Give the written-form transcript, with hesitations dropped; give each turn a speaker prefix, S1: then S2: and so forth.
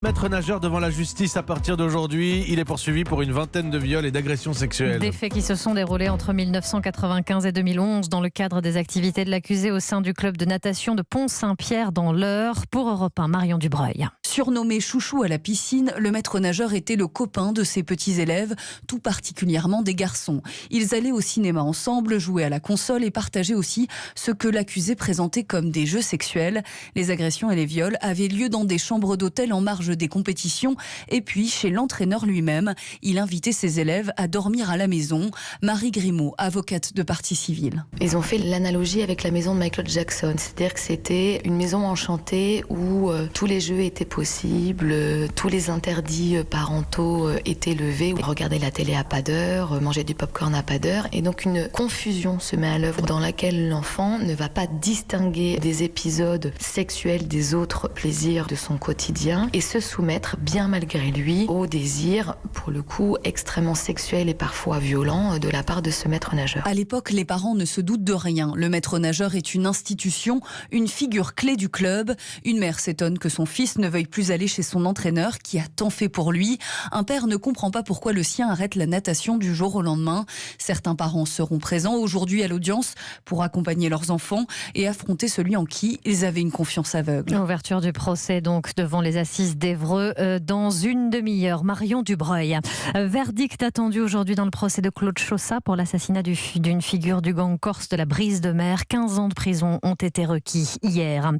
S1: Maître nageur devant la justice à partir d'aujourd'hui. Il est poursuivi pour une vingtaine de viols et d'agressions sexuelles.
S2: Des faits qui se sont déroulés entre 1995 et 2011 dans le cadre des activités de l'accusé au sein du club de natation de Pont-Saint-Pierre dans l'Eure. Pour Europe 1, Marion Dubreuil.
S3: Surnommé chouchou à la piscine, le maître nageur était le copain de ses petits élèves, tout particulièrement des garçons. Ils allaient au cinéma ensemble, jouaient à la console et partageaient aussi ce que l'accusé présentait comme des jeux sexuels. Les agressions et les viols avaient lieu dans des chambres d'hôtel en marge des compétitions et puis chez l'entraîneur lui-même. Il invitait ses élèves à dormir à la maison. Marie Grimaud, avocate de partie civile.
S4: Ils ont fait l'analogie avec la maison de Michael Jackson, c'est-à-dire que c'était une maison enchantée où tous les jeux étaient possibles, tous les interdits parentaux étaient levés, regarder la télé à pas d'heure, manger du popcorn à pas d'heure, et donc une confusion se met à l'œuvre dans laquelle l'enfant ne va pas distinguer des épisodes sexuels des autres plaisirs de son quotidien et se soumettre bien malgré lui au désir, pour le coup, extrêmement sexuel et parfois violent de la part de ce maître nageur.
S3: À l'époque, les parents ne se doutent de rien. Le maître nageur est une institution, une figure clé du club. Une mère s'étonne que son fils ne veuille plus aller chez son entraîneur qui a tant fait pour lui. Un père ne comprend pas pourquoi le sien arrête la natation du jour au lendemain. Certains parents seront présents aujourd'hui à l'audience pour accompagner leurs enfants et affronter celui en qui ils avaient une confiance aveugle.
S2: Ouverture du procès donc devant les assises d'Évreux dans une demi-heure. Marion Dubreuil. Verdict attendu aujourd'hui dans le procès de Claude Chaussat pour l'assassinat d'une figure du gang corse de la Brise de Mer. 15 ans de prison ont été requis hier.